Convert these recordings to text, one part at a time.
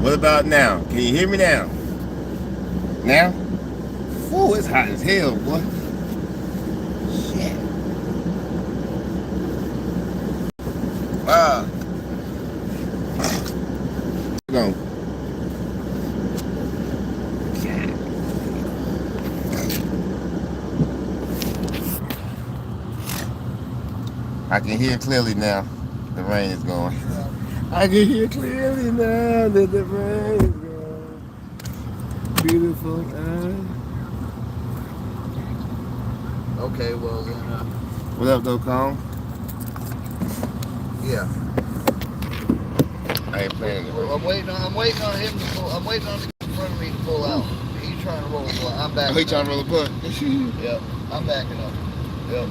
What about now? Can you hear me now? Now? Ooh, it's hot as hell, boy. Shit. Wow. Go. I can hear clearly now. The rain is going. I can hear clearly now that the rain is going. Beautiful. Okay, well then. What up, though, Kong? Yeah. I ain't playing it. I'm waiting on him to pull. I'm waiting on him in front of me to pull out. He's trying to roll the blunt. I'm backing up. Oh, he trying to roll the blunt? Yep. I'm backing up. Yep.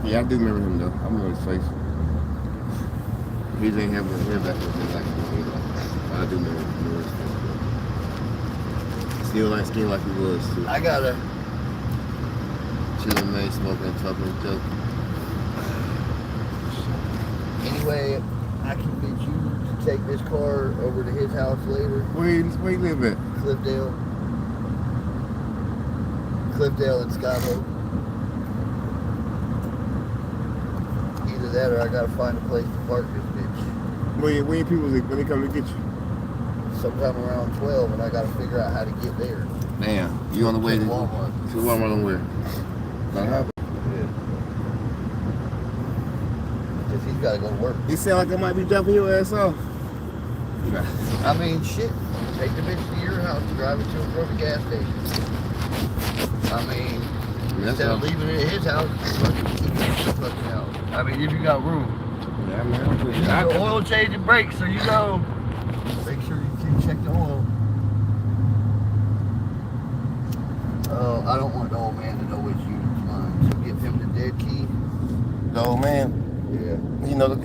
Yeah, I do remember him though. I remember his face. He didn't have his hair back with him like I do remember his face. Still like skin like he was too. I gotta chilling, man, smoking, talking, joking. Anyway, I can get you to take this car over to his house later. Where you live at? Cliffdale and Scott Hope. Either that or I gotta find a place to park this bitch. When people when they come to get you? Sometime around 12, and I gotta figure out how to get there. Damn, you on the way to Walmart. To Walmart on where? Yeah. Because he's gotta go to work. You sound like I might be dropping your ass off. I mean, shit. Take the bitch to your house and drive it to and from the gas station. I mean, instead of leaving it at his house, fucking out. I mean, if you got room. Yeah, man. You got oil change and brakes, so you know. Make sure you check the oil. I don't want the old man to know it's you. So give him the dead key. The old man? Yeah. You know the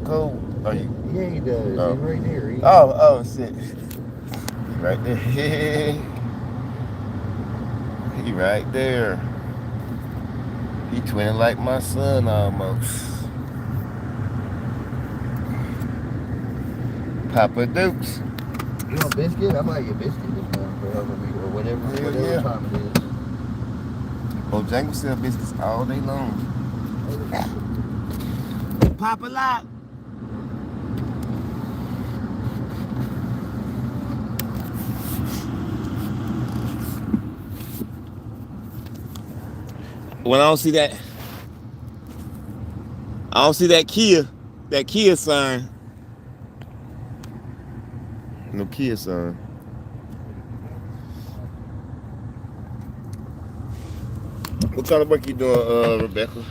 code? Oh, you? Yeah, he does. Oh. He's right there. Oh, shit. Right there. He right there. He twinning like my son almost. Papa Dukes. You want biscuit? I might get biscuit this morning or whatever time it is. Bojangles sell biscuits all day long. Papa Lock. When I don't see that Kia sign. No Kia sign. What kind of work you doing, Rebecca?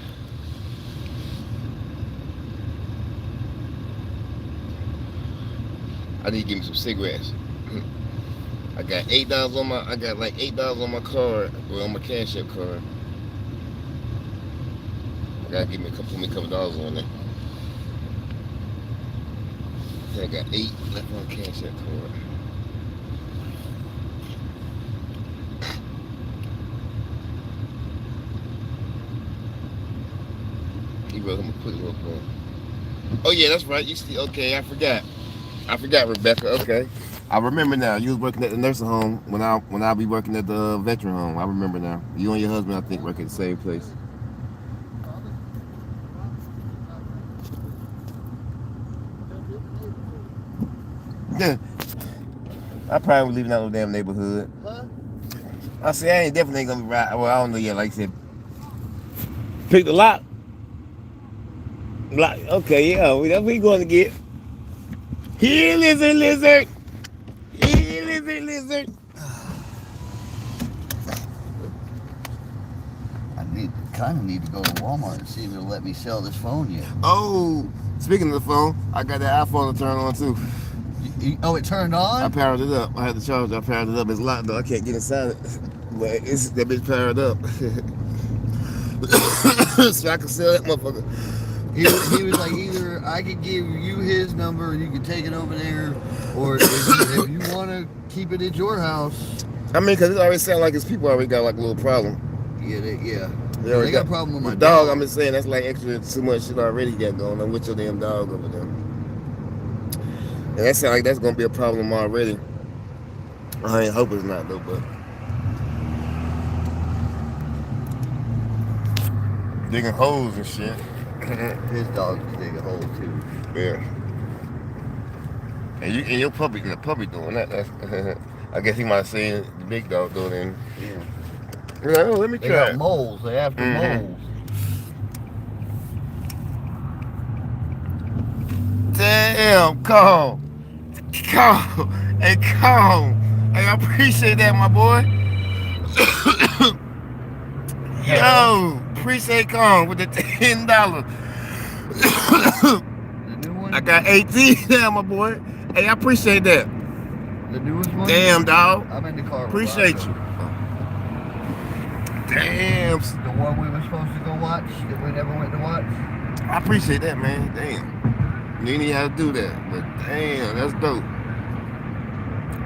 I need to give me some cigarettes. I got $8 on my. I got like $8 on my card, or on my Cash App card. I gotta give me put me a couple dollars on there. I got 8 left on Cash App card. He wrote him a quick little poem. Oh yeah, that's right. You see? Okay, I forgot, Rebecca. Okay, I remember now. You was working at the nursing home when I be working at the veteran home. I remember now. You and your husband, I think, work at the same place. Yeah, I probably was leaving out no damn neighborhood. Huh? I said I ain't definitely gonna be right. Well, I don't know yet. Like I said, pick the lock. Lock. Okay, yeah, that's what we going to get. Here, lizard. Here, lizard. I kind of need to go to Walmart and see if it'll let me sell this phone yet. Oh, speaking of the phone, I got that iPhone to turn on too. Oh, it turned on? I powered it up. I had the charger. I powered it up. It's locked though. I can't get inside it, but it's that bitch powered up, so I can sell that motherfucker. He was like, either I could give you his number and you can take it over there, or if you want to keep it at your house. I mean, because it already sounds like his people already got like a little problem. They got a problem with my dog. I'm just saying that's like extra too much shit already got going on with your damn dog over there. And that sounds like that's gonna be a problem already. I hope it's not though, but digging holes and shit. His dog's digging holes too. Yeah. And your puppy doing that. That's, I guess he might have seen the big dog doing it. Yeah. He's like, oh, let me try. They got moles. They after moles. Damn, calm. Hey, calm. Hey, I appreciate that, my boy. Yo, appreciate calm with the $10. The new one? I got 18 now, my boy. Hey, I appreciate that. The newest one? Damn, dog. I'm in the car. Appreciate you. Damn. The one we were supposed to go watch that we never went to watch? I appreciate that, man. Damn. You didn't even have to do that. But damn, that's dope.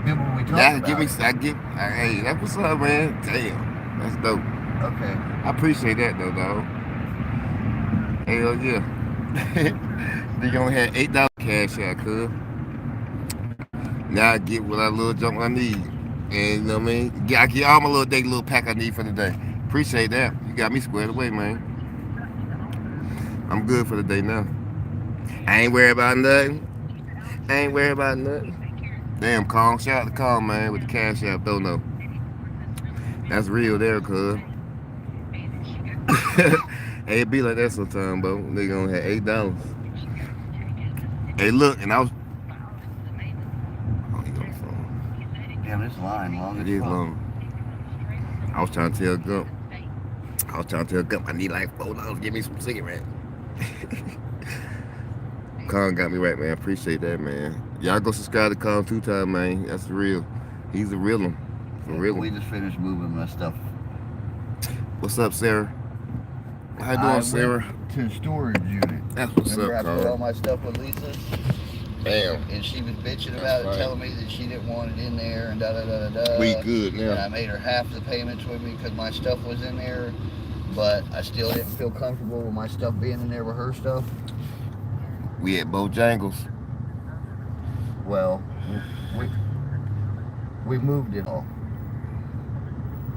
Remember when we talked Hey, that's what's up, man. Damn. That's dope. Okay. I appreciate that, though, dog. Hell yeah. They only had $8 cash out, cuz. Now I get what I little junk I need. And you know what I mean? I get all my little pack I need for the day. Appreciate that. You got me squared away, man. I'm good for the day now. I ain't worried about nothing. Damn, Kong. Shout out to Kong, man, with the cash app, don't know. That's real there, cuz. Hey, it be like that sometimes, bro. Nigga only had $8. Hey, look, and I was. Oh, he on the phone. Damn, this line long as It is fuck. long. I was trying to tell Gump I need like $4. Give me some cigarettes. Con got me right, man. Appreciate that, man. Y'all go subscribe to Con 2 time, man. That's real. He's a real one. For real. We just finished moving my stuff. What's up, Sarah? How you doing, Sarah? To the storage unit. That's what's Remember up, I put all Con. my stuff with Lisa? Damn. And she was bitching That's about right. it, telling me that she didn't want it in there and da-da-da-da-da. We good And I now. made her half the payments with me because my stuff was in there. But I still didn't feel comfortable with my stuff being in there with her stuff. We at Bojangles. Well, we moved it all.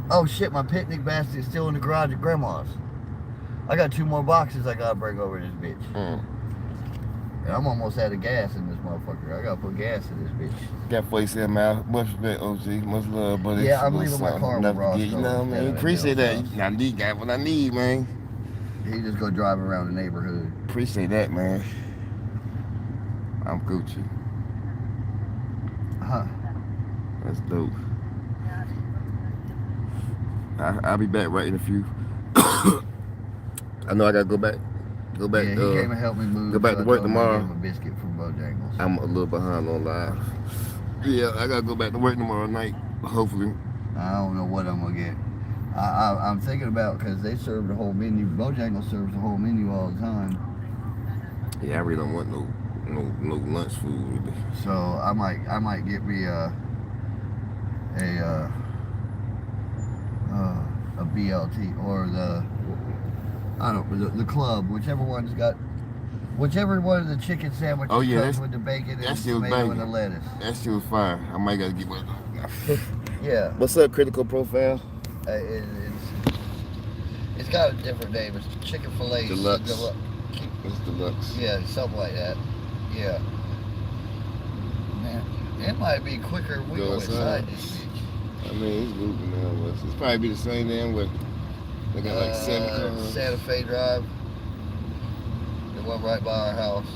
Oh shit, my picnic basket's still in the garage at Grandma's. I got 2 more boxes I gotta bring over this bitch. And I'm almost out of gas in this motherfucker. I gotta put gas in this bitch. Got 47 miles. Much respect, OG. Much love, buddy. Yeah, I'm leaving my car with Ross. You know what I mean? Appreciate that. I need got what I need, man. He just go drive around the neighborhood. Appreciate that, man. I'm Gucci. Huh. That's dope. I'll be back right in a few. I know I gotta go back. Yeah, he came and helped me move. Go back to work tomorrow. I gave him a biscuit from Bojangles. I'm a little behind on live. Yeah, I gotta go back to work tomorrow night. Hopefully. I don't know what I'm gonna get. I'm thinking about because they serve the whole menu. Bojangles serves the whole menu all the time. Yeah, I really don't want no lunch food. So I might get me a BLT or the club, whichever one of the chicken sandwiches comes with the bacon and the tomato and the lettuce. That shit was fire. I might gotta get one. Yeah. What's up, Critical Profile? It's got a different name. It's chicken fillet. Deluxe. It's deluxe. Yeah, something like that. Yeah. Man, it might be quicker if we go inside this bitch. I mean, he's moving now. It's probably be the same damn way. They got like 7 cars. Santa Fe Drive. The one right by our house.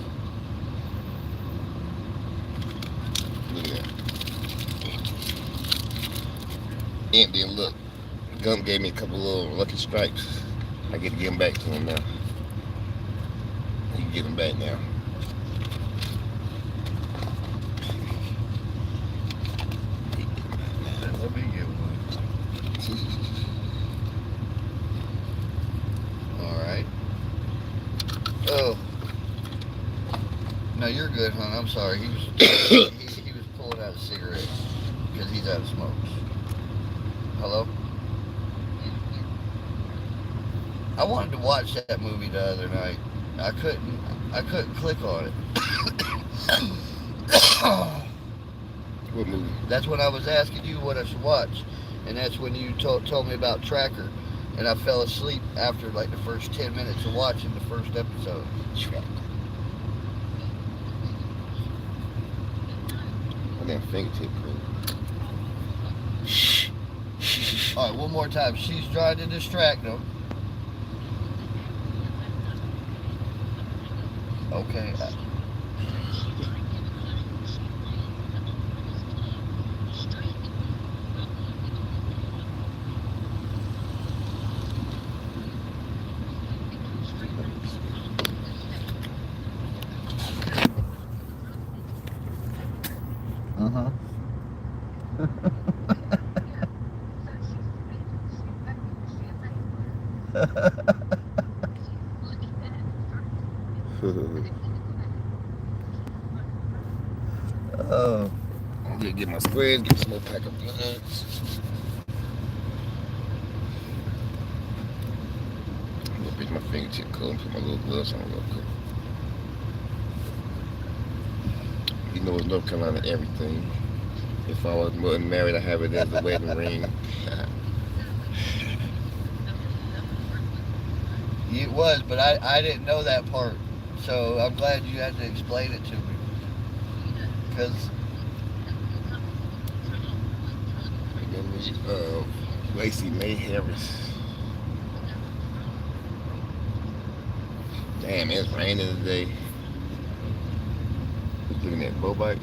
Look at that. Empty and look. Gump gave me a couple little lucky stripes. I get to get them back to him now. You can get them back now. Let me get one. Alright. Oh. No, you're good, hon. I'm sorry. He was pulling out a cigarette because he's out of smokes. Hello? I wanted to watch that movie the other night. I couldn't click on it. What movie? That's when I was asking you what I should watch, and that's when you told me about Tracker, and I fell asleep after like the first 10 minutes of watching the first episode. Tracker. On that fingertip cream. All right, one more time. She's trying to distract them. Okay. Uh-huh. Oh. I'm gonna get my squares, get some more pack of blunts. I'm gonna pick my fingertip coat and put my little gloves on real quick. You know, it's North Carolina everything. If I wasn't married, I have it as a wedding ring. It was, but I didn't know that part. So I'm glad you had to explain it to me. Because Lacey May Harris. Damn, it's raining today. Looking at bow bikes.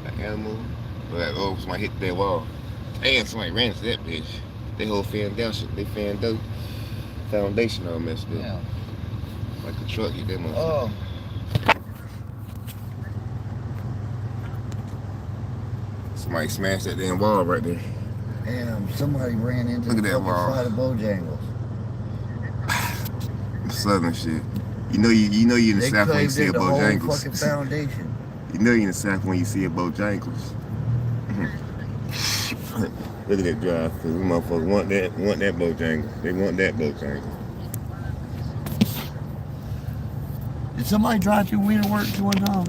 An animal. Oh, somebody hit that wall. Damn, somebody ran into that bitch. They whole foundation all messed up. yeah. Like a truck hit that motherfucker. Oh. Somebody smashed that damn wall right there. Damn, somebody ran into Look at the that fucking wall. side of Bojangles. Southern shit. You know you in the They South when you caved see a in the whole fucking Bojangles. foundation. You know you in the South when you see a Bojangles. Look at that drive. Cause these motherfuckers want that Bojangles. They want that Bojangles. Did somebody drive through Wiener Works one time?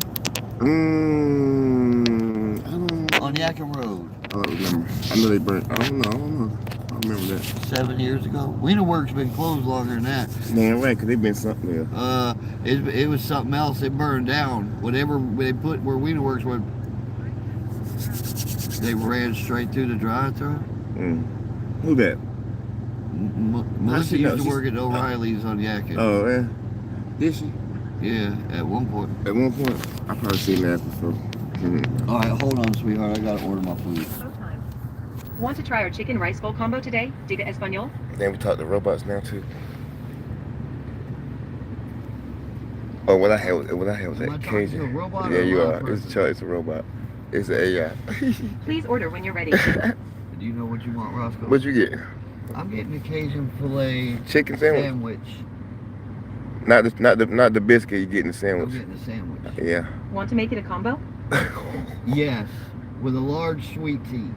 I don't. On Yakin Road. I don't remember. I know they burnt. I don't know. I don't remember that. 7 years ago. Wiener Works been closed longer than that. Man, right? Cause they been something else. It was something else. It burned down. Whatever they put where Wiener Works was, they ran straight through the drive-thru. Who that? Melissa used to work at O'Reilly's on Yakin. Oh, yeah. Did she? Yeah, at one point. At one point, I probably seen that before. All right, hold on, sweetheart. I gotta order my food. Want to try our chicken rice bowl combo today? Diga Espanol? Then we talk to robots now too. Oh, what I had was Am I that talking to a Cajun. robot Yeah, or a you live are. person? It's a robot. It's an AI. Please order when you're ready. Do you know what you want, Roscoe? What'd you get? I'm getting a Cajun filet Chicken sandwich. sandwich. Not the biscuit. You getting the I'm sandwich. getting a sandwich. Yeah. Want to make it a combo? Yes, with a large sweet tea.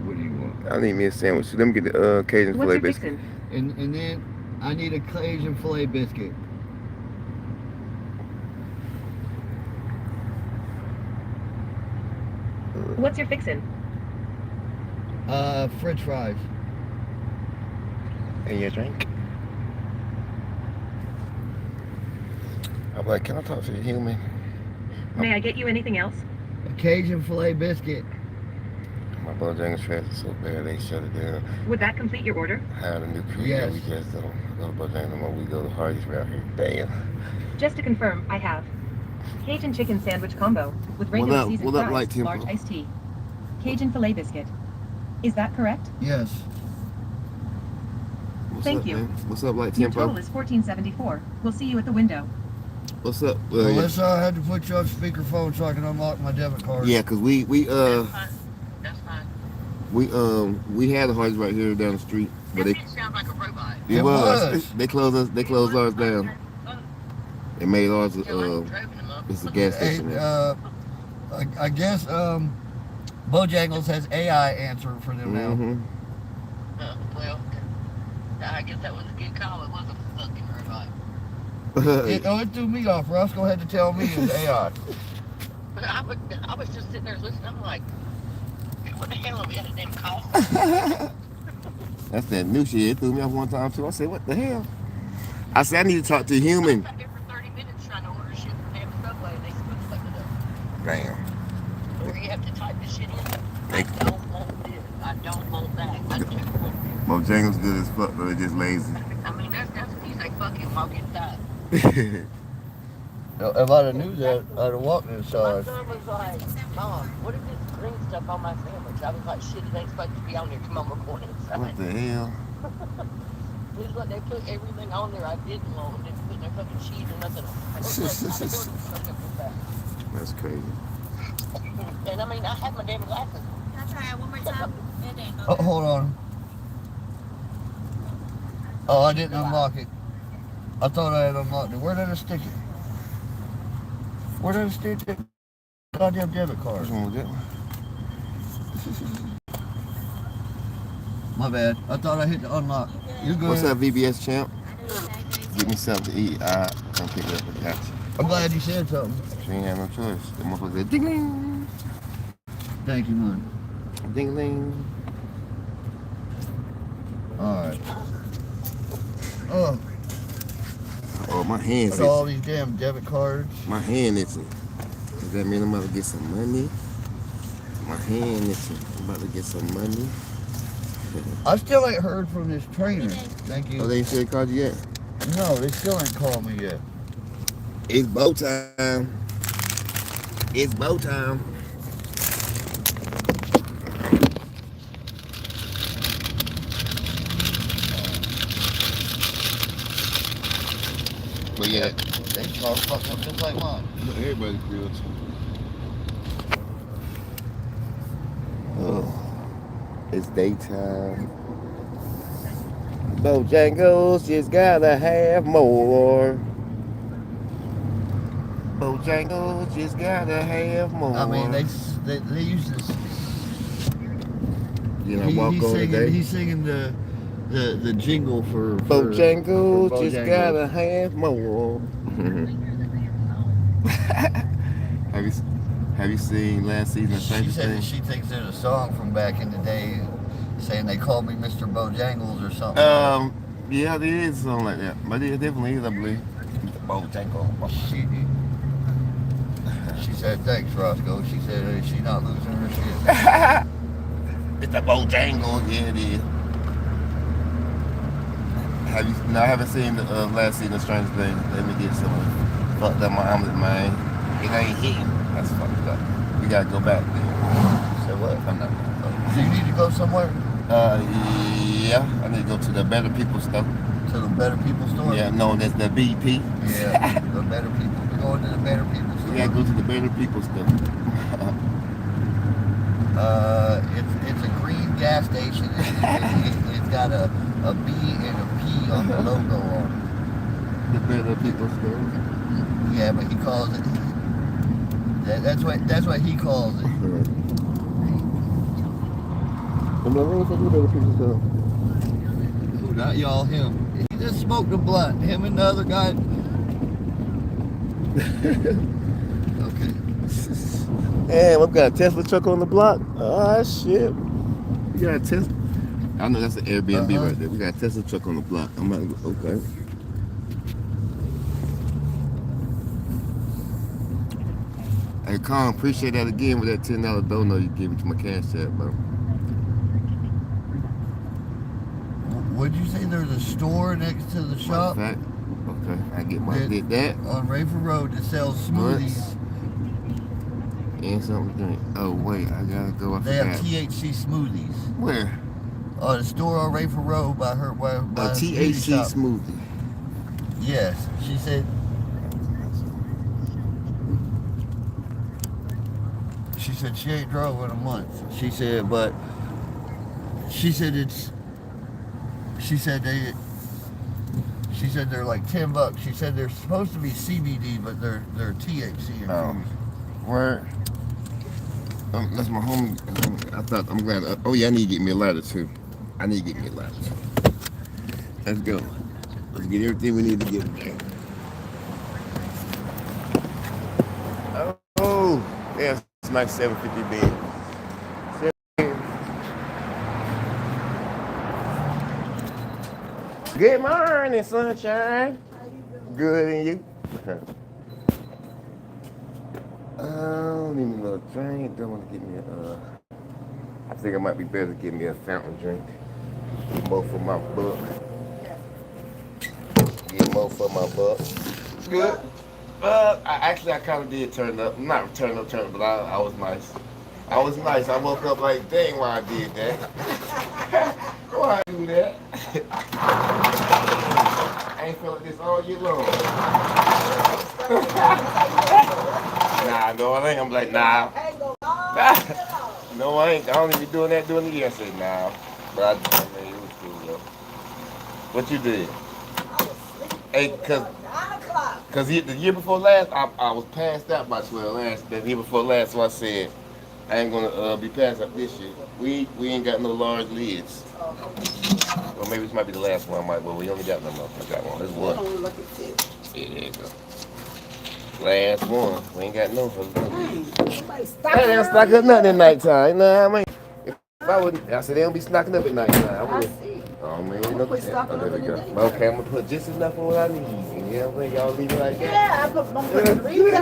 What do you want? I need me a sandwich. Let me get the Cajun What's filet your biscuit. fixin'? And then I need a Cajun filet biscuit. What's your fixin'? French fries. And your drink. I'm like, can I talk to the human? May I get you anything else? A Cajun filet biscuit. My Bojangles trash is so bad they shut it down. Would that complete your order? Hired a new crew. Yes. We just don't go to Bojangles no more. We go to Hardee's around here. Damn. Just to confirm, I have Cajun chicken sandwich combo with What regular up? seasoned What up, fries, Light Tempo? large iced tea. Cajun filet biscuit. Is that correct? Yes. What's Thank up, you. man? What's up, Light Your Tempo? total is $14.74. We'll see you at the window. What's up? Melissa, I had to put you on speakerphone so I can unlock my debit card. Yeah, cause we That's fine. we had a Hardee's right here down the street, but That they bitch sounds like a robot. It was. They closed ours down. They made ours Driving them up. it's a gas Hey, station. Now. I guess Bojangles has AI answer for them now. Mm-hmm. Well, I guess that was a good call. It was a fucking robot. It threw me off. Roscoe had to tell me it was AI. But I was just sitting there listening. I'm like, what the hell are we at a damn call? That's that new shit. It threw me off one time too. I said, what the hell? I said, I need to talk to a human. I sat there for 30 minutes trying to order shit from damn Subway, and they still fucked it up. Damn. Or you have to type the shit in. I Hey. don't want this. I don't want that. I do want this. Bojangles good as fuck, but they're just lazy. I mean, that's when you say fuck it, walk inside. If I'd have knew that, I'd have walked My inside. son was like, Mom, what is this green stuff on my sandwich? I was like, shit, it ain't supposed to be on there. Come on, we're going inside. What the hell? It's like they put everything on there I didn't want. They put their fucking cheese or nothing on. I was like, I ordered something with that. That's crazy. And I mean, I had my damn glasses. Can I try it one more time? It ain't Oh, hold on. Oh, I didn't unlock it. I thought I had unlocked it. Where did I stick it? Where did I stick it? Goddamn debit card. What's wrong with that? My bad. I thought I hit the unlock. You good? What's up, VBS champ? I do the same thing. Give me something to eat. I come pick it up and got you. I'm glad you said something. She ain't have no choice. The motherfucker said, ding ding, Thank you, man. ding ding. Alright. Oh, Oh, my hands look at all itching. these damn debit cards. My hand itching. Does that mean I'm about to get some money? My hand itching. I'm about to get some money. I still ain't heard from this trainer. Thank Oh, you. they ain't said called you yet? No, they still ain't called me yet. It's bow time. It's bow time. But yeah, They car fucked up just like mine. everybody's good. Oh, it's daytime. Bojangles just gotta have more. Bojangles just gotta have more. I mean, they use this. You know, walk on today. He's singing the jingle for Bojangles for just Bojangles. gotta have more. have you seen last season of She Stranger said that Things? she thinks there's a song from back in the day saying they called me Mr. Bojangles or something. Yeah, there is something like that, but it definitely is, I believe. Bojangles. She said, thanks, Roscoe. She said, she's not losing her shit. It's the Bojangles, yeah, it is. No, I haven't seen the last season of Stranger Things. Let me get some fucked up my omelet, man. It ain't hitting. That's fucked up. We gotta go back there. So what? I'm not. Do you need to go somewhere? Yeah, I need to go to the Better People store. To the Better People store? Yeah, known as the BP. Yeah, the Better People. We're going to the Better People store. We gotta go to the Better People store. It's a green gas station. It's got a B and a P on the logo on The Better People store. it. Yeah, but he calls it. That's what he calls it. I'm like, what's up with the Better People store? Who, not y'all, him. He just smoked a blunt. Him and the other guy. Okay. Damn, we've got a Tesla truck on the block. Oh shit. We got a Tesla. I know that's an Airbnb right there. We got a Tesla truck on the block. I'm about to go, okay. Hey, Con, appreciate that again with that $10 donut you gave me to my cash app, bro. Would you say there's a store next to the shop Matter of fact, okay, I get my That- did that on Rayford Road that sells smoothies? and something to drink. Oh wait, I gotta go. I They have forgot. THC smoothies. Where? The store on Rayford Road by her by A the beauty THC shop. smoothie. Yes, she said. She said she ain't drove in a month. She said, but she said it's. She said they. She said they're like $10. She said they're supposed to be CBD, but they're THC infused. Where? That's my home. I thought I'm glad. Oh yeah, I need to get me a ladder too. I need to get me a ladder too. Let's go. Let's get everything we need to get. Oh, yeah, it's my 750 bed. Good morning, sunshine. Good, and you? I don't even know a drink. Don't want to get me a. I think it might be better to get me a fountain drink. Get more for my buck. Get more for my buck. Good. I kind of did turn up. Not turn up, but I was nice. I was nice. I woke up like, dang, why I did that? Why I do that? I ain't feel like this all year long. Nah, no, I ain't. I'm like, nah. No, I ain't. I don't even be doing that during the year. I said, nah. But I mean, it was cool, though. What you did? Hey, cause the year before last, I was passed out by 12 the year before last, so I said, I ain't gonna be passed out this year. We ain't got no large lids. Well, maybe this might be the last one. But we only got no more. I got one. There's one. Yeah, there you go. Last one. We ain't got no. Hey, they don't stock up nothing at nighttime. You know what I mean? If I wouldn't, I said they don't be stocking up at nighttime. I see. Oh man, you know, there we go. Okay, I'm gonna put just enough on what I need. You know what I'm saying? Y'all leave it like that. Yeah, I'm putting three lids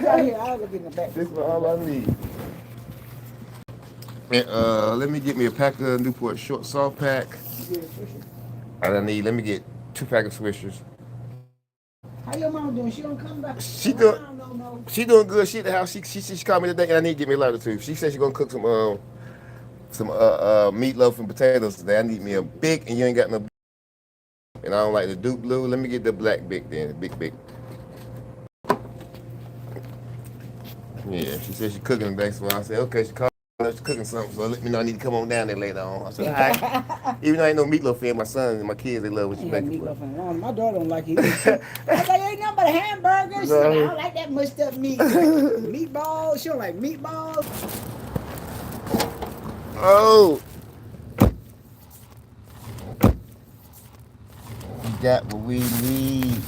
out here. I'll look in the back. This is all I need. And let me get me a pack of Newport short soft pack. Let me get 2 packs of Swishers. How your mom doing? She don't come back. She doing good. She at the house. She called me today and I need to get me a ladder too. She said she gonna cook some meatloaf and potatoes today. I need me a big, and you ain't got no big. And I don't like the Duke Blue. Let me get the black big then, the big. Yeah, she said she cooking today, so I said, okay, she called me, she's cooking something, so let me know I need to come on down there later on. I said, all right. Even though I ain't no meatloaf fan, my son and my kids, they love what you make. Meatloaf and long. My daughter don't like it. I was like, ain't nothing but a hamburger. She said, I don't like that mushed up meat. Meatballs. She don't like meatballs. Oh. We got what we need.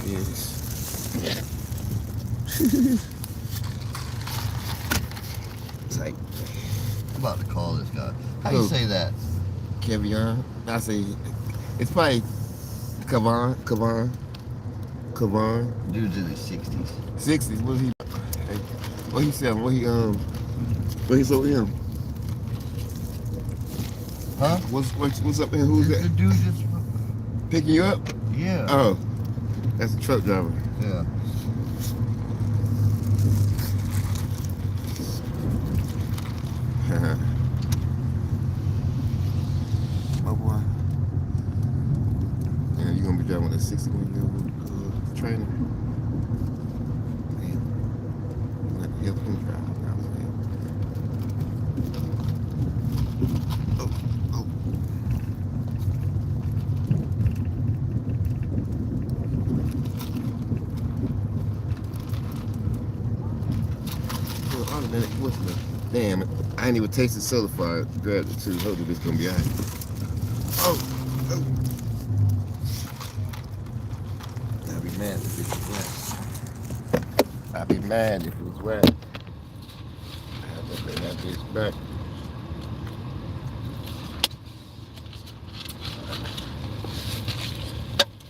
Yes. Like, I'm about to call this guy. How you say that? Kevion. I say it's probably Kavan. Dude's in his 60s. 60s. What he selling? What he sold him? Huh? What's up here? Who's that? The dude just Picking you up? Yeah. Oh, that's a truck driver. Yeah. My boy. Yeah, you gonna be driving with a 61-year-old trainer? Man, you have to help him drive. What's the damn it? I ain't even tasted soda fire. Grabbed it too. Hopefully this gonna be alright. Oh. I'd be mad if it was wet. I'd be mad if it was wet. I have to bring that bitch back.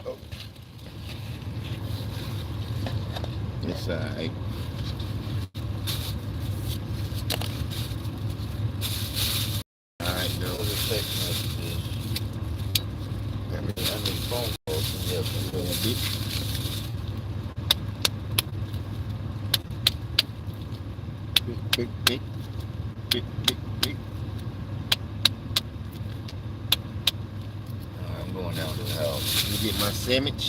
Oh. It's alright. Phone calls from your bitch. Big. I'm going down to the house. Let me get my sandwich.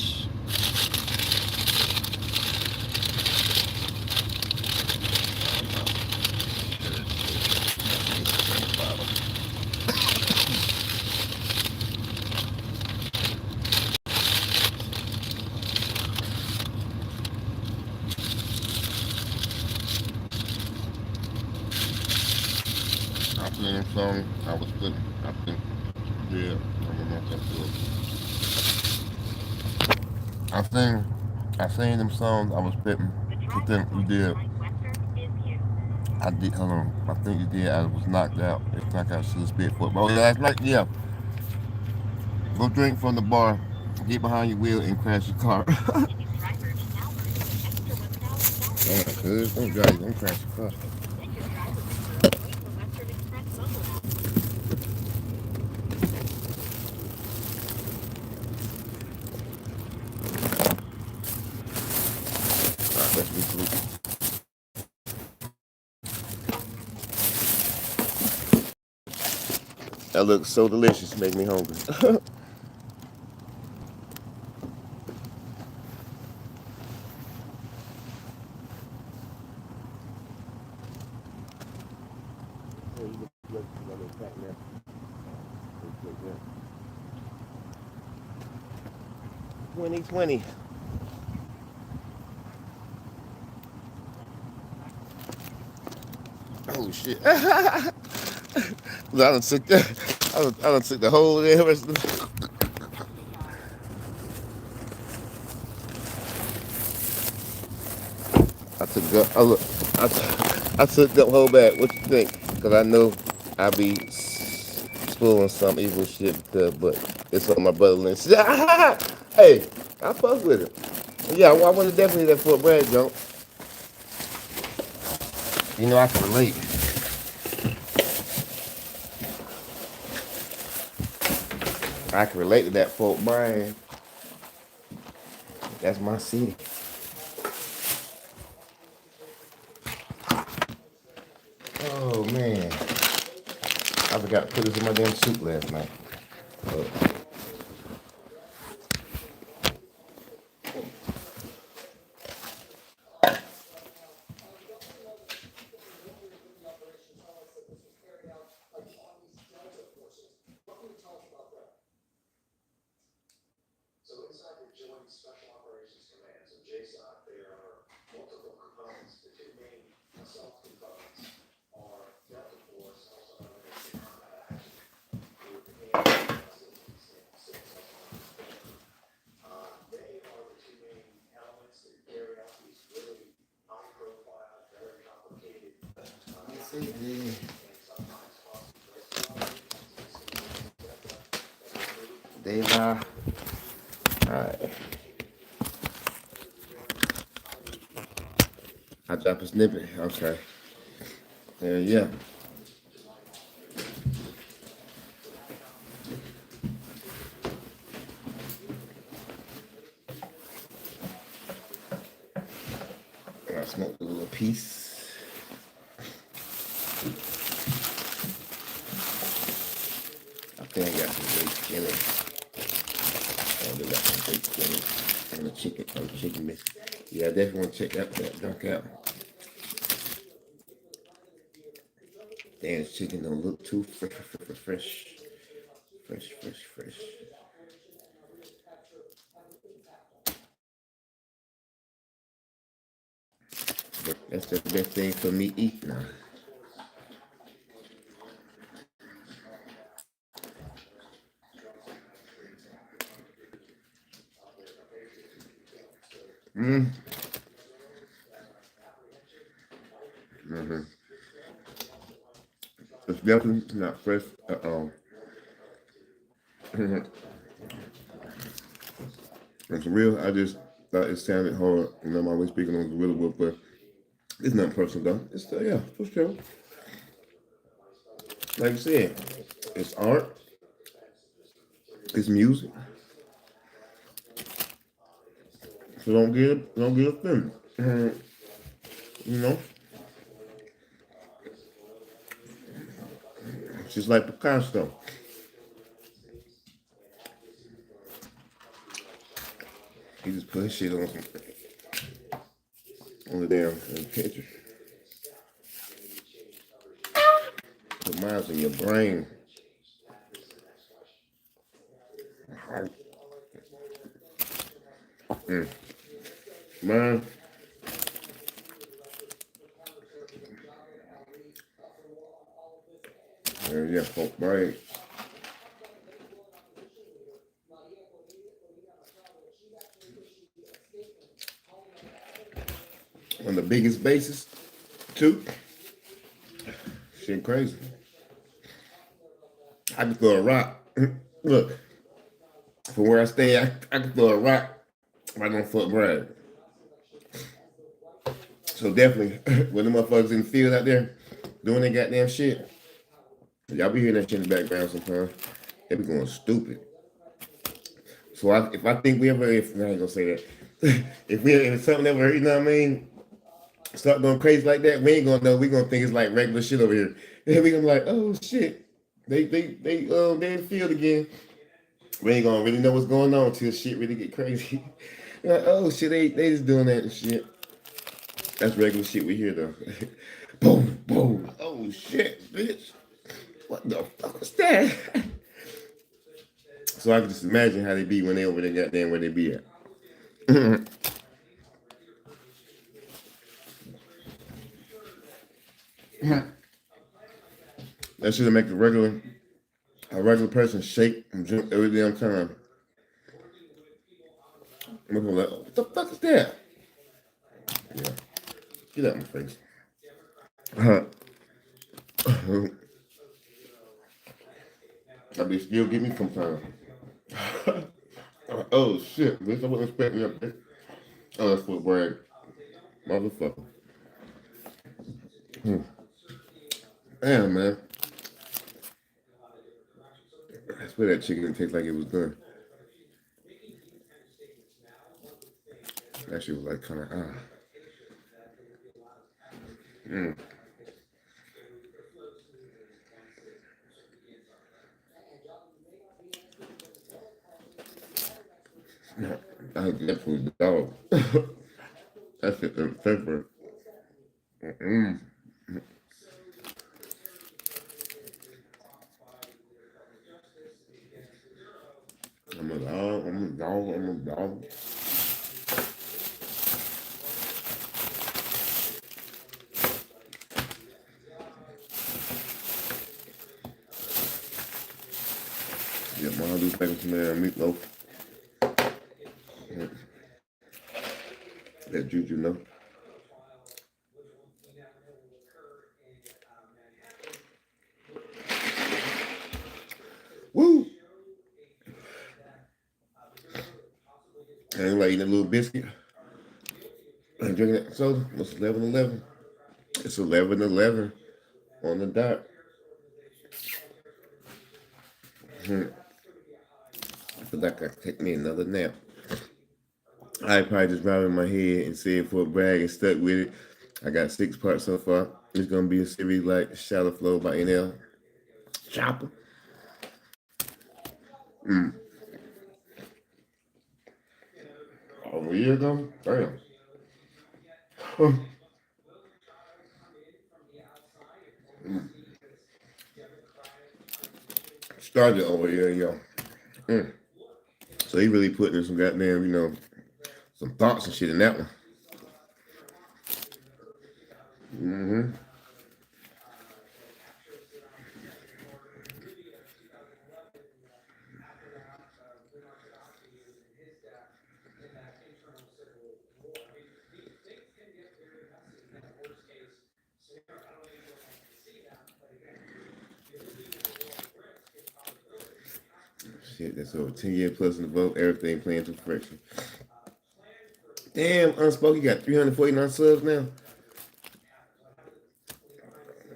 seen them songs I was putting. I think, yeah, I don't know if that's good. I seen them songs I was putting. I think you did. I did. Hold on. I think you did. I was knocked out. It's like I should have spit for it. But oh, yeah, last night, yeah. Go drink from the bar. Get behind your wheel and crash your car. Yeah, cuz don't drive. Don't crash your car. Alright, let's regroup. That looks so delicious. Make me hungry. Oh, you look like a little pack now. 2020. Oh shit. I done took that. I done took the whole rest of the. I took the. I took the whole bag. What you think? Because I know I be spooling some evil shit, but it's on my brother Lynch. Hey, I fuck with it. Yeah, well, I want to definitely that Fort Bragg jump. You know, I can relate. I can relate to that Fort Bragg. That's my city. Oh man, I forgot to put this in my damn soup last night. They are. Alright. I drop a snippet. Okay. Yeah. I smoked a little piece. I think I got some baked in it. I got some baked in it. And the chicken biscuit. Yeah, I definitely want to check that junk out. Damn, this chicken don't look too fresh. Fresh. But that's the best thing for me eat now. Mm-hmm. It's definitely not fresh at all. It's real. I just thought it sounded hard. You know, I'm always speaking on the real word, but it's not personal though. It's still, yeah, for sure. Like you said, it's art, it's music. So don't get offended. You know, it's just like Picasso. He just put his shit on the damn picture. Put mine in your brain. Mine, Yeah, folk braid. On the biggest bases, too. Shit crazy. I can throw a rock. Look, from where I stay, I can throw a rock right on foot brag. So definitely, when the motherfuckers in the field out there doing their goddamn shit, y'all be hearing that shit in the background sometimes. They be going stupid. So if I think we ever, if I ain't gonna say that, if something ever, you know what I mean, start going crazy like that, we ain't gonna know. We gonna think it's like regular shit over here. And we gonna be like, oh shit, they in the field again. We ain't gonna really know what's going on until shit really get crazy. Like, oh shit, they just doing that and shit. That's regular shit we hear though. Boom, boom. Oh shit, bitch. What the fuck was that? So I can just imagine how they be when they over there goddamn where they be at. That should make a regular person shake and jump every damn time. I'm like, what the fuck is that? Yeah, get out of my face. I be still get me sometimes. Oh shit, bitch! I wasn't expecting that. Oh, that's what brag, motherfucker. Damn, man. I swear that chicken didn't taste like it was done. That shit was like kind of Mm. I that food dog. That shit is pepper. Mm. I'm a dog. I'm a dog. I'm a dog. Yeah, mom do making some meatloaf. That juju, know. Woo! I ain't like eating a little biscuit and drinking that soda. It's 11:11. It's 11:11 on the dot. I feel like I could take me another nap. I probably just robbed in my head and said for a brag and stuck with it. I got 6 parts so far. It's gonna be a series like Shallow Flow by NL Chopper. Over a year ago? Damn. Started over a year ago. So he really put in some goddamn, some thoughts and shit in that one. Mm-hmm. Shit, that's over 10 years plus in the vote. Everything playing to perfection. Damn, Unspoken got 349 subs now.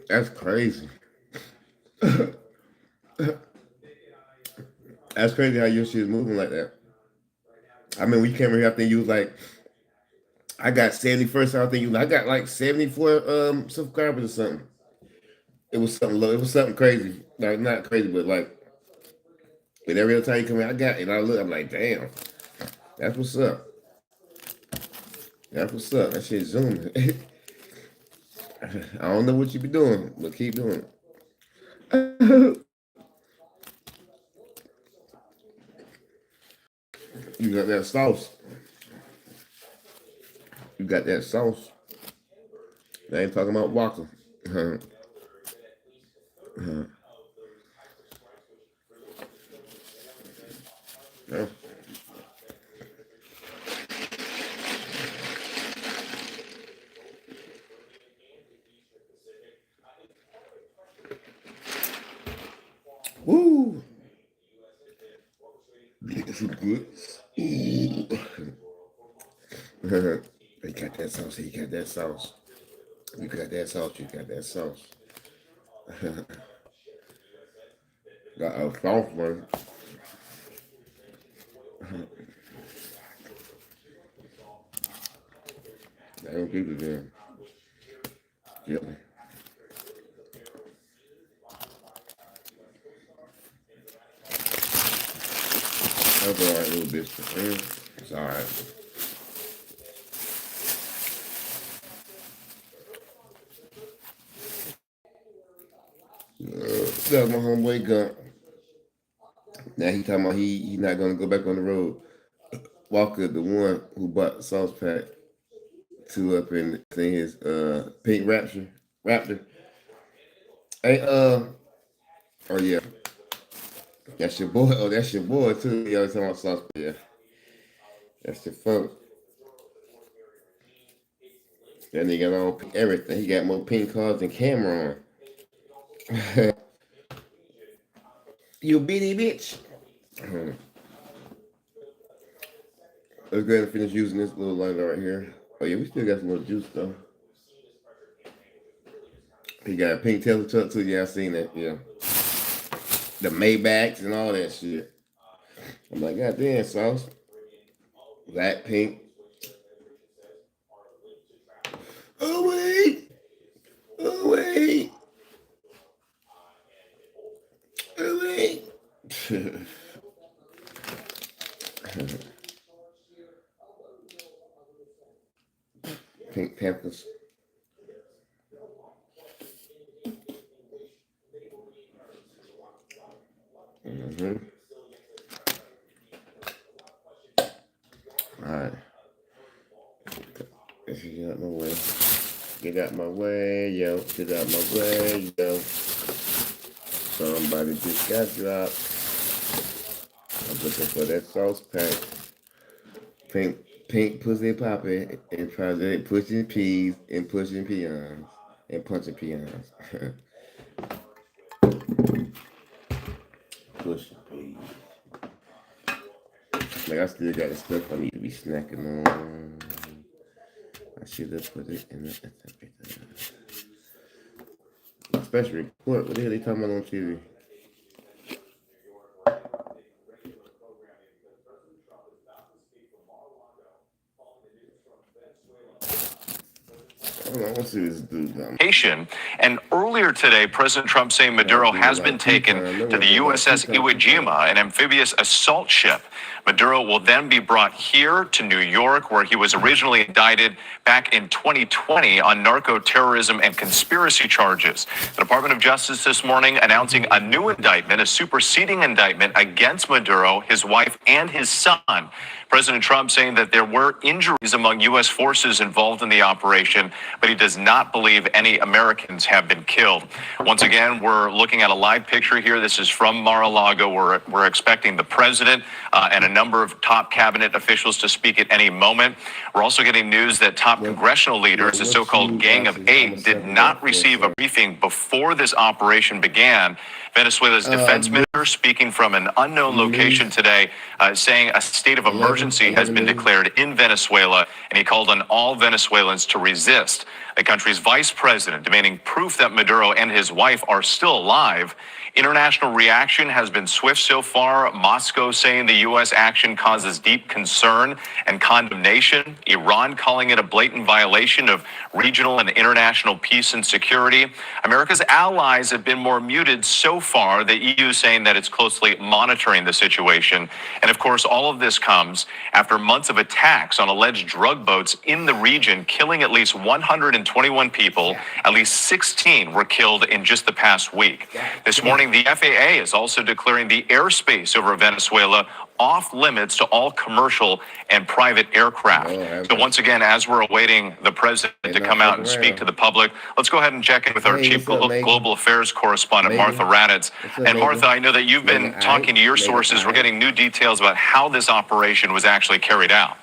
That's crazy. That's crazy how your shit is moving like that. I mean, we came here, I think you was like, I got 71st, I think I got like 74 subscribers or something. It was something low. It was something crazy. Like, not crazy, but like, but every other time you come in, I got it. And I look, I'm like, damn, that's what's up. That's what's up. That shit zooming. I don't know what you be doing, but keep doing it. You got that sauce. You got that sauce. I ain't talking about Walker. Okay. Woo! This is good. Ooh. He got that sauce. He got that sauce. You got that sauce. You got that sauce. Got a sauce, man. I don't keep it there. Yep. That's all right, little biscuit. It's all right. That's my homeboy Gun. Now he talking about he not gonna go back on the road. Walker, the one who bought the sauce pack, two up in his pink Raptor. Hey, oh yeah, that's your boy. Oh, that's your boy too. You always talking about sauce, yeah. That's your folks. That nigga got on everything. He got more pink cards than Cameron. You bitty bitch. Let's go ahead and finish using this little lighter right here. Oh yeah, we still got some more juice though. He got a pink Tesla truck too. Yeah, I seen that. Yeah, the Maybachs and all that shit. I'm like, God damn, sauce. Black, pink. Oh wait. Oh wait. Oh wait. Pink Panthers. Mm-hmm. All right. If you get out my way. Get out my way, yo. Get out my way, yo. Somebody just got dropped. I'm looking for that sauce pack. Pink pussy popping and project pushing peas and pushing peons and punching peons. Pushing peas. Like I still got the stuff I need to be snacking on. I should have put it in the special report. What the hell they talking about on TV? And earlier today, President Trump saying Maduro has been taken to the USS Iwo Jima, an amphibious assault ship. Maduro will then be brought here to New York, where he was originally indicted back in 2020 on narco-terrorism and conspiracy charges. The Department of Justice this morning announcing a new indictment, a superseding indictment against Maduro, his wife, and his son. President Trump saying that there were injuries among U.S. forces involved in the operation, but he does not believe any Americans have been killed. Once again, we're looking at a live picture here. This is from Mar-a-Lago. We're expecting the president and a number of top cabinet officials to speak at any moment. We're also getting news that top congressional leaders, the so-called Gang of Eight, did not receive a briefing before this operation began. Venezuela's defense minister speaking from an unknown location today, saying a state of emergency has been declared in Venezuela, and he called on all Venezuelans to resist. The country's vice president demanding proof that Maduro and his wife are still alive. International reaction has been swift so far. Moscow saying the U.S. action causes deep concern and condemnation. Iran calling it a blatant violation of regional and international peace and security. America's allies have been more muted so far. The EU saying that it's closely monitoring the situation. And of course, all of this comes after months of attacks on alleged drug boats in the region, killing at least 160 than 21 people. At least 16 were killed in just the past week. This morning, the FAA is also declaring the airspace over Venezuela off limits to all commercial and private aircraft. So once again, as we're awaiting the president to come out and speak to the public, let's go ahead and check in with our chief global affairs correspondent, Martha Raddatz. And Martha, I know that you've been talking to your sources. We're getting new details about how this operation was actually carried out.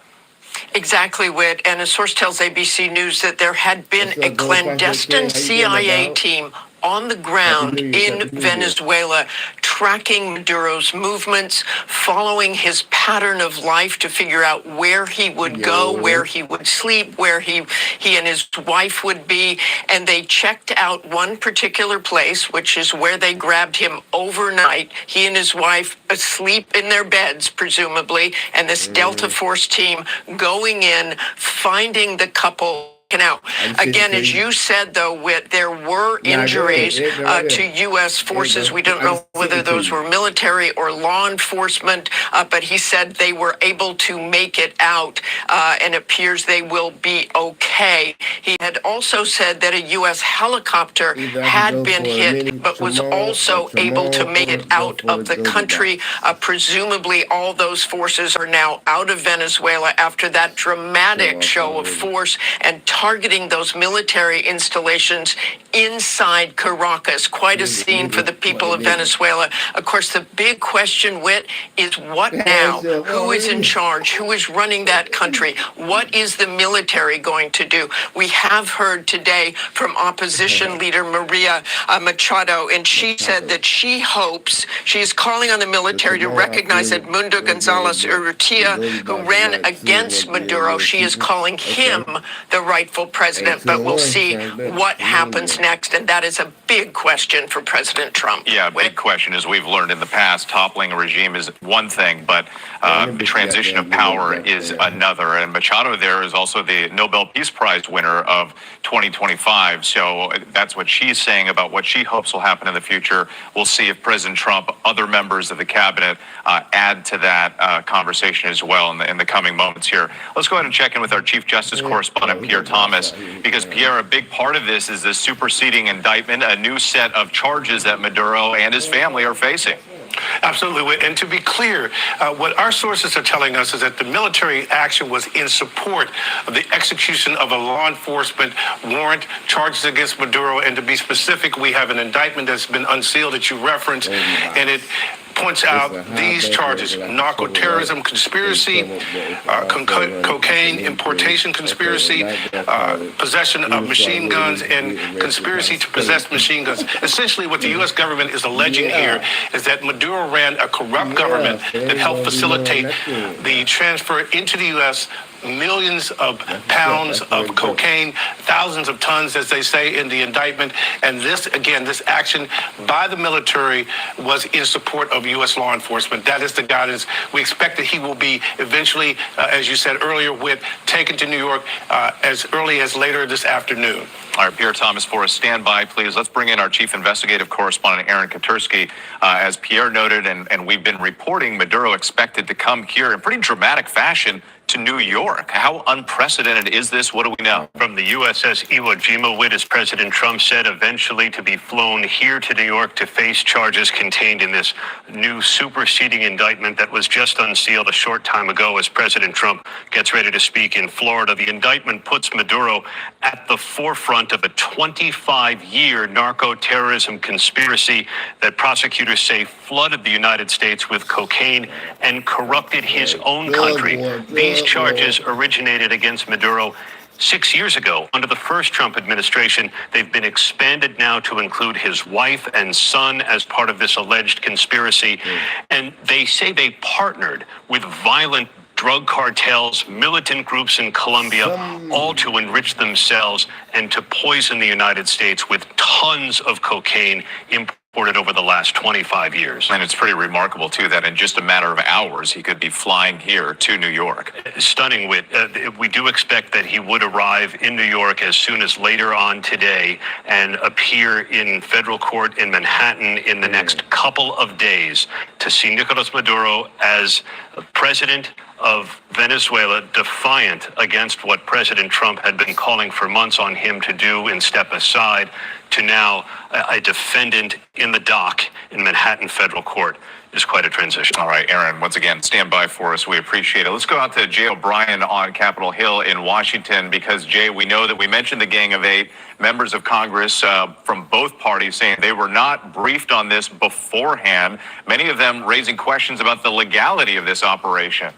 Exactly, Whit. And a source tells ABC News that there had been a clandestine CIA team on the ground in Venezuela, tracking Maduro's movements, following his pattern of life to figure out where he would go, where he would sleep, where he and his wife would be. And they checked out one particular place, which is where they grabbed him overnight. He and his wife asleep in their beds, presumably, and this Delta Force team going in, finding the couple. Out. Again, as you said, though, Whit, there were injuries to U.S. forces. We don't know whether those were military or law enforcement, but he said they were able to make it out, and it appears they will be okay. He had also said that a U.S. helicopter had been hit, but was also able to make it out of the country. Presumably, all those forces are now out of Venezuela after that dramatic show of force and targeting those military installations inside Caracas. Quite a scene for the people of Venezuela. Of course, the big question, Whit, is what now? Who is in charge? Who is running that country? What is the military going to do? We have heard today from opposition leader Maria Machado, and she said that she hopes, she is calling on the military to recognize Edmundo Gonzalez Urrutia, who ran against Maduro. She is calling him the rightful president, but we'll see what happens next, and that is a big question for President Trump. Yeah, big question. As we've learned in the past, toppling a regime is one thing, but the transition of power is another. And Machado there is also the Nobel Peace Prize winner of 2025, so that's what she's saying about what she hopes will happen in the future. We'll see if President Trump, other members of the cabinet, add to that conversation as well in the coming moments here. Let's go ahead and check in with our Chief Justice correspondent, Pierre Thomas, because, Pierre, a big part of this is the superseding indictment, a new set of charges that Maduro and his family are facing. Absolutely. And to be clear, what our sources are telling us is that the military action was in support of the execution of a law enforcement warrant, charges against Maduro. And to be specific, we have an indictment that's been unsealed that you referenced, and it points out these charges: narco-terrorism conspiracy, cocaine importation conspiracy, possession of machine guns, and conspiracy to possess machine guns. Essentially, what the U.S. government is alleging here is that Maduro ran a corrupt government that helped facilitate the transfer into the U.S. millions of pounds of cocaine, thousands of tons, as they say in the indictment. And this, again, this action by the military was in support of U.S. law enforcement. That is the guidance. We expect that he will be eventually, as you said earlier, taken to New York as early as later this afternoon. All right, Pierre Thomas, for us, stand by, please. Let's bring in our chief investigative correspondent, Aaron Katursky. As Pierre noted, and we've been reporting, Maduro expected to come here in pretty dramatic fashion to New York. How unprecedented is this? What do we know? From the USS Iwo Jima, Whit, as President Trump said, eventually to be flown here to New York to face charges contained in this new superseding indictment that was just unsealed a short time ago as President Trump gets ready to speak in Florida. The indictment puts Maduro at the forefront of a 25-year narco-terrorism conspiracy that prosecutors say flooded the United States with cocaine and corrupted his own country. These charges originated against Maduro 6 years ago. Under the first Trump administration, they've been expanded now to include his wife and son as part of this alleged conspiracy. And they say they partnered with violent drug cartels, militant groups in Colombia, all to enrich themselves and to poison the United States with tons of cocaine imported over the last 25 years. And it's pretty remarkable, too, that in just a matter of hours, he could be flying here to New York. Stunning, Whit. We do expect that he would arrive in New York as soon as later on today and appear in federal court in Manhattan in the next couple of days to see Nicolas Maduro as president of Venezuela defiant against what President Trump had been calling for months on him to do and step aside, to now a defendant in the dock in Manhattan federal court, is quite a transition. All right, Aaron, once again, stand by for us. We appreciate it. Let's go out to Jay O'Brien on Capitol Hill in Washington, because, Jay, we know that we mentioned the Gang of Eight, members of Congress from both parties saying they were not briefed on this beforehand, many of them raising questions about the legality of this operation.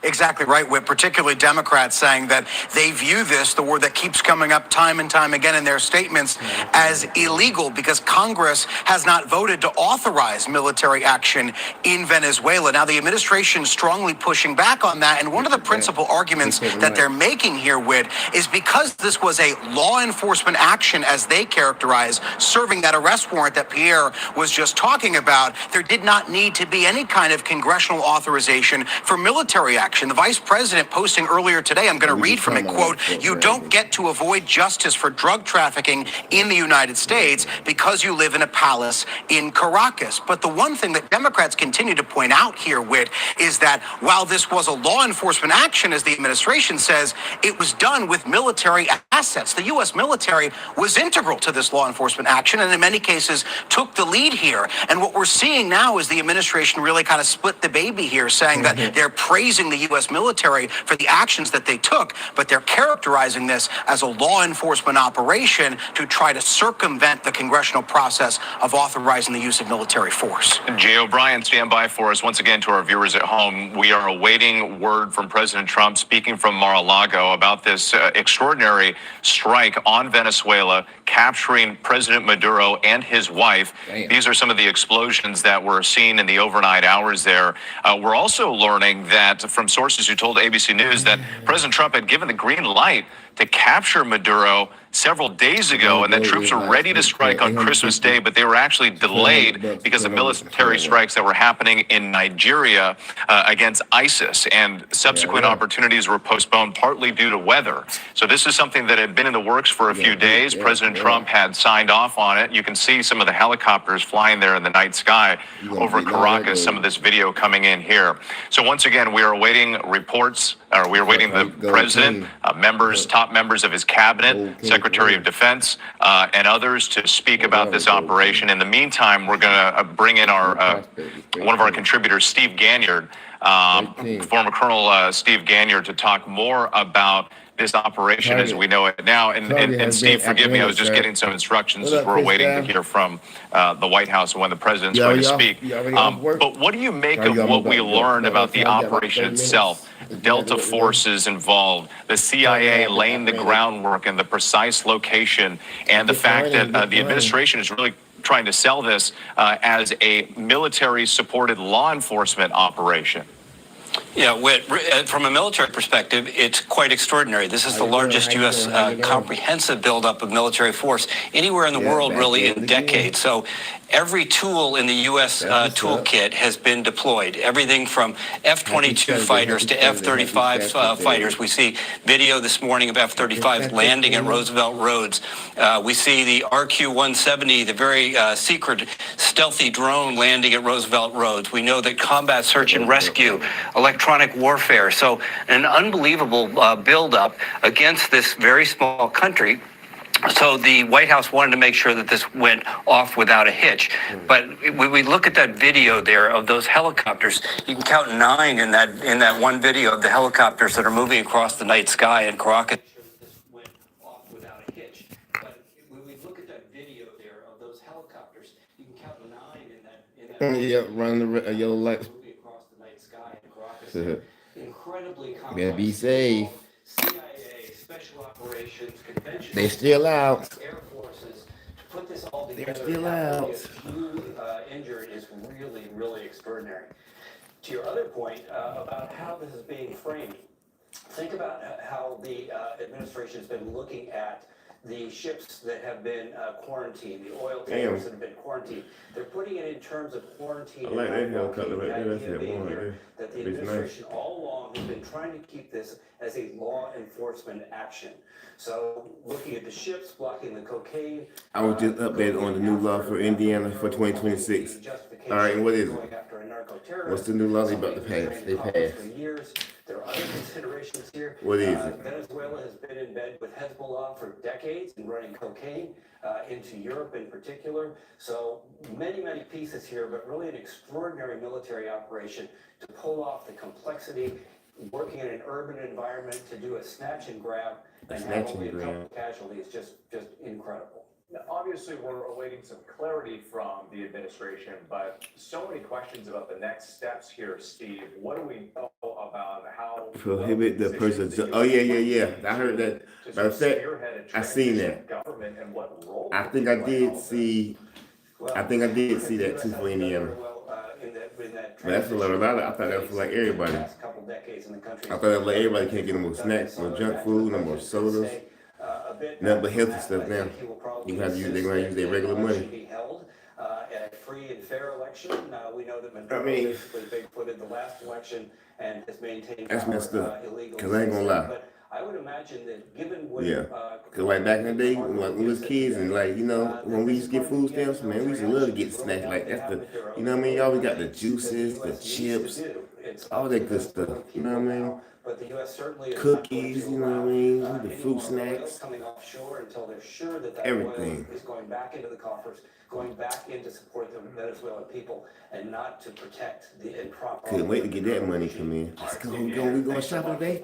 Exactly right, Whip, particularly Democrats saying that they view this, the word that keeps coming up time and time again in their statements, as illegal because Congress has not voted to authorize military action in Venezuela. Now, the administration strongly pushing back on that, and one of the principal arguments that they're making here, Whit, is because this was a law enforcement action, as they characterize, serving that arrest warrant that Pierre was just talking about, there did not need to be any kind of congressional authorization for military action. The vice president posting earlier today, I'm going to read from it, quote, "You don't get to avoid justice for drug trafficking in the United States because you live in a palace in Caracas." But the one thing that Democrats continue to point out here, Whit, is that while this was a law enforcement action, as the administration says, it was done with military assets. The U.S. military was integral to this law enforcement action and in many cases took the lead here. And what we're seeing now is the administration really kind of split the baby here, saying that they're praising the U.S. military for the actions that they took, but they're characterizing this as a law enforcement operation to try to circumvent the congressional process of authorizing the use of military force. Jay O'Brien, stand by for us. Once again, to our viewers at home, we are awaiting word from President Trump speaking from Mar-a-Lago about this extraordinary strike on Venezuela, capturing President Maduro and his wife. Damn. These are some of the explosions that were seen in the overnight hours there. We're also learning that from sources who told ABC News that President Trump had given the green light to capture Maduro several days ago, and that troops were ready to strike on Christmas Day, but they were actually delayed because of military strikes that were happening in Nigeria against ISIS, and subsequent opportunities were postponed partly due to weather. So this is something that had been in the works for a few days. President Trump had signed off on it. You can see some of the helicopters flying there in the night sky over Caracas, some of this video coming in here. So once again, we are awaiting reports, or we are waiting the president, top members of his cabinet, Secretary of Defense, and others to speak about this operation. In the meantime, we're going to bring in our one of our contributors, Steve Ganyard, former Colonel Steve Ganyard, to talk more about this operation as we know it now. And Steve, forgive me, I was just getting some instructions as we're waiting to hear from the White House and when the president's going to speak. But what do you make of what we learned about the operation itself? Delta forces involved, the CIA laying the groundwork and the precise location, and the fact that the administration is really trying to sell this as a military-supported law enforcement operation. Yeah, from a military perspective, it's quite extraordinary. This is the largest U.S. comprehensive buildup of military force anywhere in the world, really, in decades. So every tool in the U.S. toolkit has been deployed. Everything from F-22 fighters to F-35 fighters. We see video this morning of F-35s landing at Roosevelt Roads. We see the RQ-170, the very secret, stealthy drone landing at Roosevelt Roads. We know that combat search and rescue, electronic warfare. So an unbelievable buildup against this very small country. So the White House wanted to make sure that this went off without a hitch. But when we look at that video there of those helicopters, you can count 9 in that one video of the helicopters that are moving across the night sky in Caracas. This went off without a hitch. But when we look at that video there of those helicopters, you can count 9 in that yeah, running the yellow light. Moving across the night sky in Caracas. Incredibly complex. Gotta be safe. CIA, special operations, convention. They still out. Air forces. To put this all together, They're still out. A few injured is really, really extraordinary. To your other point about how this is being framed, think about how the administration has been looking at the ships that have been quarantined, the oil tankers that have been quarantined. They're putting it in terms of quarantine. I like that helicopter right there. That's that one right there. That the administration all along has been trying to keep this as a law enforcement action. So looking at the ships, blocking the cocaine. I was just updated on the new law for Indiana for 2026. All right, and what is it? What's the new law they about to pass? They passed. are other considerations here. What is it? Venezuela has been in bed with Hezbollah for decades and running cocaine into Europe in particular. So many pieces here, but really an extraordinary military operation to pull off the complexity, working in an urban environment to do a snatch and grab and have only a couple casualties, just incredible. Now, obviously, we're awaiting some clarity from the administration, but so many questions about the next steps here, Steve. What do we know about how prohibit the person? Oh yeah. I heard that. Matter of fact, I seen that. Government and what role I think I did see. I think I did see that too for Indiana. But that's a lot of. I thought that was for like everybody. I thought that was like everybody can't get no more snacks, no junk food, no more sodas. Nothing but healthy stuff now. You have to use. They're gonna use their regular money. At a free and fair election. We know that Maduro basically big-footed the last election and has maintained That's messed up. illegal. Cause I ain't gonna lie. But I would imagine that given what Cause like back in the day when we was kids and like when we used to get food stamps, man, we used to love to get snacks like that's the I mean, you always got the juices, the chips, all that good stuff. You know what I mean? But the U.S. certainly Cookies, you know what I mean? The fruit snacks. Coming offshore until they're sure that Everything. oil is going back into the coffers, going back in to support the Venezuelan people, and not to protect the improper. Couldn't wait to get that money come in. Let's go. We going shopping today?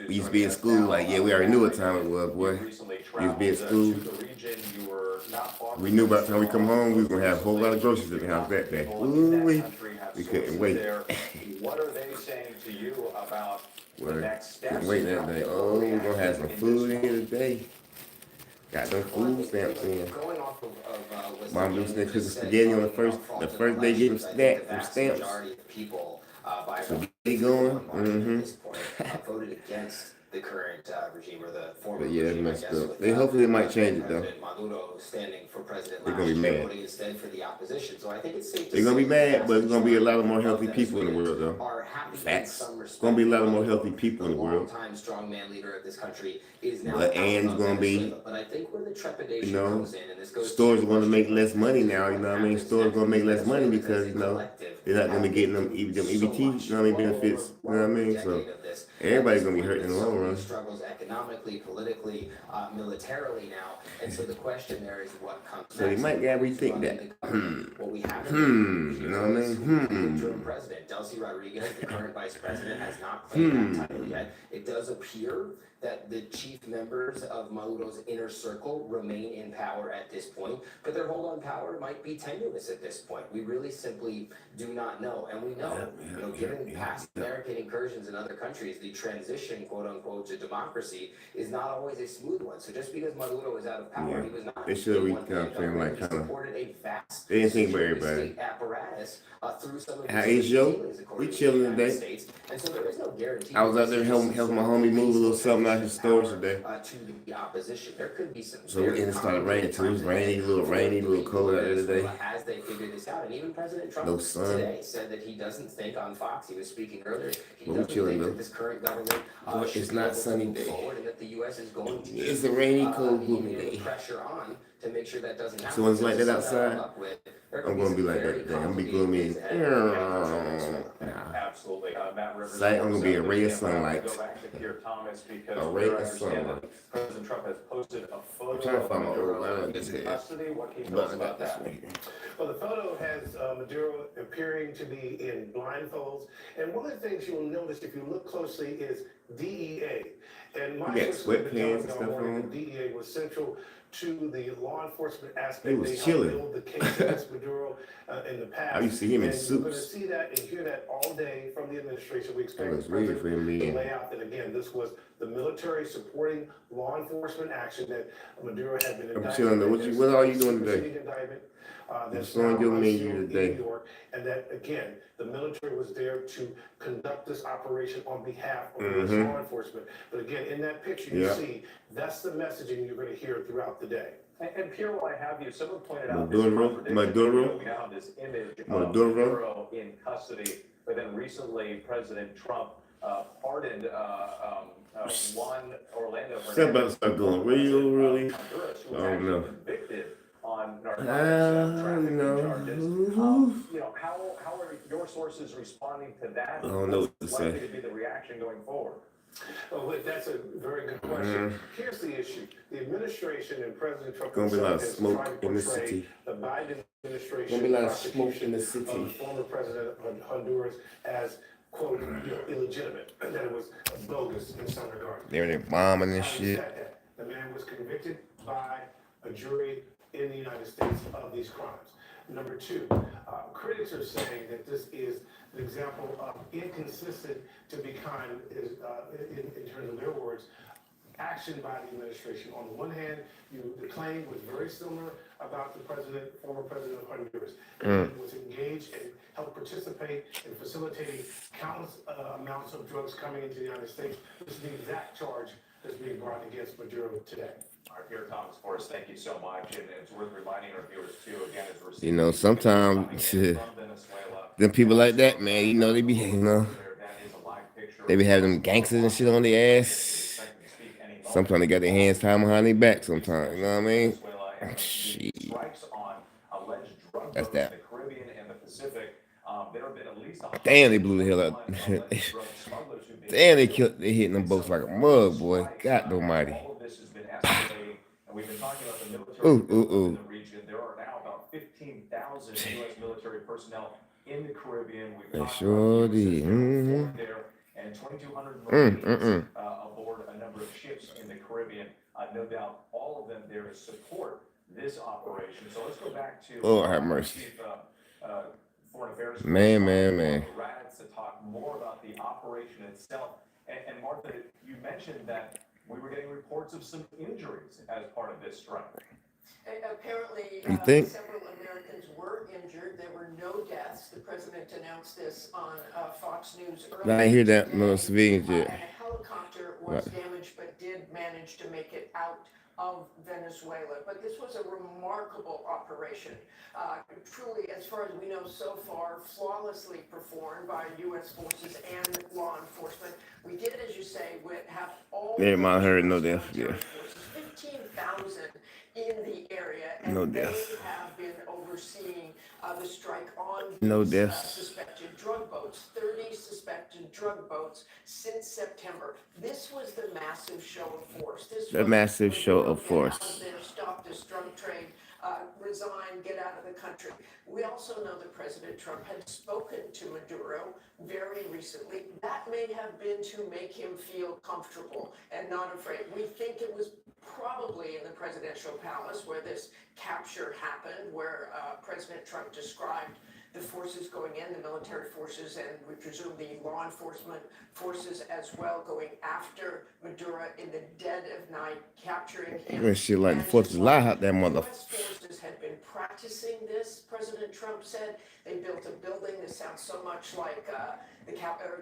We used to be in school like, yeah, we already knew what time it was, boy. We used to be in school. We knew about the time we come home, we was gonna have a whole lot of groceries at the house that day. Ooh, we couldn't wait. What are they saying to you about the next steps? Couldn't wait that day. Oh, we're gonna have some food in here today. Got them food stamps in. Mom was there cooking spaghetti on the first day getting some stamps. So they going. Voted against the current regime or the former But yeah, regime, that's I messed guess, up. They hopefully might change it though. President Maduro standing for president They're gonna be mad. voting instead for the opposition. So I think it's safe to They're gonna be say mad, but there's gonna be a lot of more healthy people in the world though. are happy in Facts. some respect. Gonna be a lot of more healthy people in the world. Longtime strongman leader of this country is now. But and's gonna be, But I think where the trepidation you know, comes in, and this goes stores are gonna make less money now. You know what I mean? Stores are gonna make less money because they're not gonna be getting them EBT, you know what I mean, benefits. You know what I mean? So everybody's gonna be hurting in the long run. Struggles economically, politically, militarily now, and so the question there is what comes next. So you might gotta rethink that. What we have You know what I mean? interim president Delcy Rodriguez, the current vice president, has not claimed that title yet. It does appear that the chief members of Maduro's inner circle remain in power at this point, but their hold on power might be tenuous at this point. We really simply do not know, and we know, given past American incursions in other countries, the transition, quote unquote, to democracy is not always a smooth one. So just because Maduro is out of power, he was not. They should have like kind of. Supported a vast They didn't think about everybody. Apparatus through some of How is Joe? We chilling today. And so there is no guarantee. I was out there helping my homie move a little something out his stores today. To the opposition, there could be some. So and it started raining too. It was rainy, a little cold out there today. As they figure this out, and even President Trump No sun. today said that he doesn't think on Fox. He was speaking earlier. He But we doesn't chilling think though. that this current government It's not sunny day. forward, and that the U.S. is going to. It's a rainy, cold, gloomy day. Pressure on to make sure that doesn't happen. So when it's like that outside, I'm gonna be like that today. I'm gonna be gloomy. Absolutely. Matt Rivers. Sight, I'm gonna be a ray of sunlight. Go back to Pierre Thomas because A ray we of understand sunlight. that President Trump has posted a photo I'm trying to find my of old Maduro line in this head. custody. What can you tell But us I about got this that? one here. Well, the photo has Maduro appearing to be in blindfolds. And one of the things you'll notice if you look closely is DEA. And my You got sister had been telling sweatpants and me all stuff morning on? that DEA was central to the law enforcement aspect. He was They helped chilling. build the case against Maduro in the past. I used to see him in and you're going to suits. see that and hear that all day from the administration. We expect That was the weird president for him to being. lay out that, again, this was the military supporting law enforcement action that Maduro had been indicted. chilling though. What are you doing today? Superseding indictment, What's that's on now your unsealed menu in today? New York, and that, again, the military was there to conduct this operation on behalf of U.S. law enforcement. But again, in that picture, you Yeah. see, that's the messaging you're going to hear throughout the day. And Pierre, while I have you, someone pointed out Maduro, this Maduro. We now have this image of Maduro. Maduro in custody, but then recently President Trump pardoned Juan Orlando Hernandez. Something about to start going real, really. Honduras, who I was don't actually know. convicted on narcotics I trafficking know. charges. how are your sources responding to that? I don't know what to What's likely say. to be the reaction going forward? Well, that's a very good question. Here's the issue. The administration and President Trump Gonna be a lot of himself has smoke tried to in the portray city. the Biden administration Gonna be a lot of smoke in prosecution the of city. the former president of Honduras as, quote, illegitimate, and that it was bogus in some regard. They're bombing and Having shit. said that, the man was convicted by a jury in the United States of these crimes. Number two, critics are saying that this is an example of inconsistent, to be kind, in terms of their words, action by the administration. On the one hand, the claim was very similar about the former president of Honduras. He was engaged and helped participate in facilitating countless amounts of drugs coming into the United States. This is the exact charge that's being brought against Maduro today. All right, Pierre Thomas Forrest, thank you so much. And it's worth reminding our viewers, too, again, as we're seeing Sometimes from Venezuela. them people like that, man, they be, they be having them gangsters and shit on their ass. Sometimes they got their hands tied behind their back sometimes, you know what I mean? Shit. That's that. Damn, they blew the hell up. Damn, they hitting them boats like a mug, boy. God almighty. We've been talking about the military in the region. There are now about 15,000 U.S. military personnel in the Caribbean. We've talked Sure about did. there and 2,200 Marines aboard a number of ships in the Caribbean. No doubt all of them there to support this operation. So let's go back to Lord have mercy. Foreign Affairs Man. Raddatz to talk more about the operation itself. And Martha, you mentioned that we were getting reports of some injuries as part of this strike. Apparently, You think? several Americans were injured. There were no deaths. The president announced this on Fox News earlier. I ain't hear that. No civilians yet. And a helicopter was damaged, but did manage to make it out of Venezuela. But this was a remarkable operation. Truly, as far as we know so far, flawlessly performed by U.S. forces and law enforcement. We did, as you say, have all Yeah, I heard no death. Yeah. 15,000 in the area, and No they deaths. have been overseeing the strike on No these, deaths. suspected drug boats. 30 suspected drug boats since September. This was the massive show of force. The massive show of force. There, stop this drug trade, resign, get out of the country. We also know that President Trump had spoken to Maduro very recently. That may have been to make him feel comfortable and not afraid. We think it was probably in the presidential palace where this capture happened, where President Trump described the forces going in, the military forces, and we presume the law enforcement forces as well, going after Maduro in the dead of night, capturing him. That shit like the 4th of July out that mother. U.S. forces had been practicing this, President Trump said. They built a building that sounds so much like the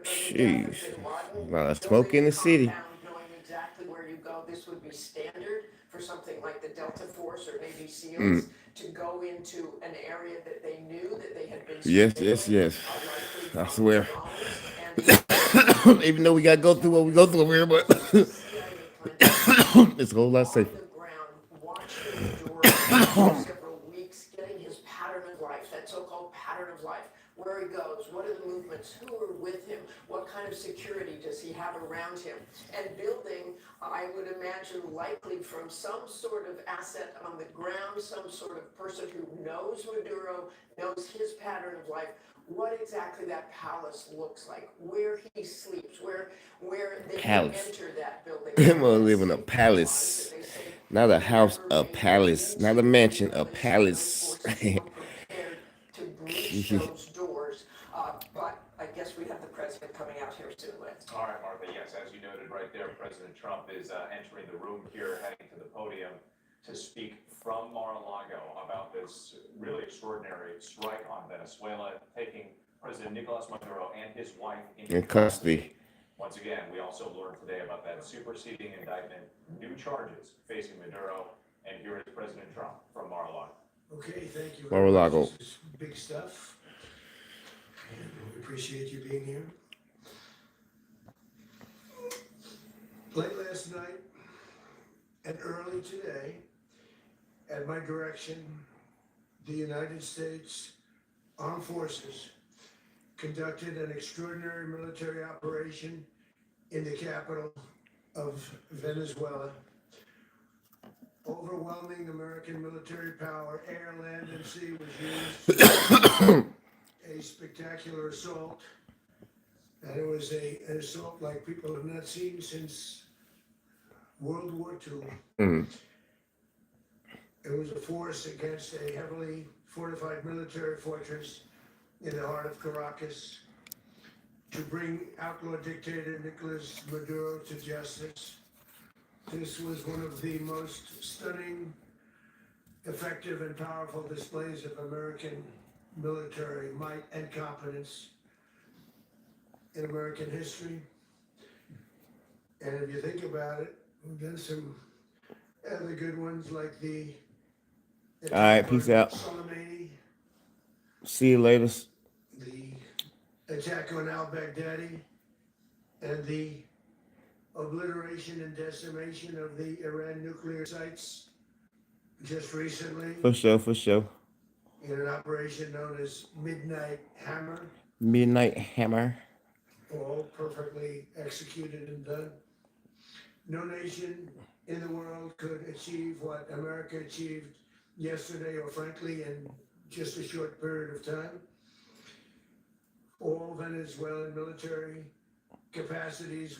Jeez. A lot of smoke in the city. Knowing exactly where you go, this would be standard for something like the Delta Force or Navy SEALs to go into an area that they knew that they had been. Yes. I swear. Even though we gotta go through what we go through over here, but it's a whole lot safer. Several weeks, getting his pattern of life, that so-called pattern of life, where he goes, what are the movements, who are with him, what kind of security does he have around him, and building, I would imagine, likely from some sort of asset on the ground, some sort of person who knows Maduro, knows his pattern of life, what exactly that palace looks like, where he sleeps, where they can enter that building. I'm gonna live in a palace. Not a house, a palace. Not a mansion, a palace. To breach those doors, but I guess we have the president coming out here soon. All right, Martha, yes, as you noted right there, President Trump is entering the room here, heading to the podium to speak from Mar-a-Lago about this really extraordinary strike on Venezuela, taking President Nicolas Maduro and his wife In custody. Once again, we also learned today about that superseding indictment, new charges facing Maduro, and here is President Trump from Mar-a-Lago. Okay, thank you. Mar-a-Lago. This is big stuff, and we appreciate you being here. Late last night and early today, at my direction, the United States armed forces conducted an extraordinary military operation in the capital of Venezuela. Overwhelming American military power, air, land, and sea was used. A spectacular assault. And it was an assault like people have not seen since World War II. Mm. It was a force against a heavily fortified military fortress in the heart of Caracas to bring outlaw dictator Nicolas Maduro to justice. This was one of the most stunning, effective, and powerful displays of American military might and competence in American history. And if you think about it, we've done some other good ones like the All right, peace out. Soleimani, See you later. the attack on al-Baghdadi, and the obliteration and decimation of the Iran nuclear sites just recently For sure. in an operation known as Midnight Hammer, Midnight Hammer. all perfectly executed and done. No nation in the world could achieve what America achieved yesterday, or frankly, in just a short period of time. All Venezuelan military capacities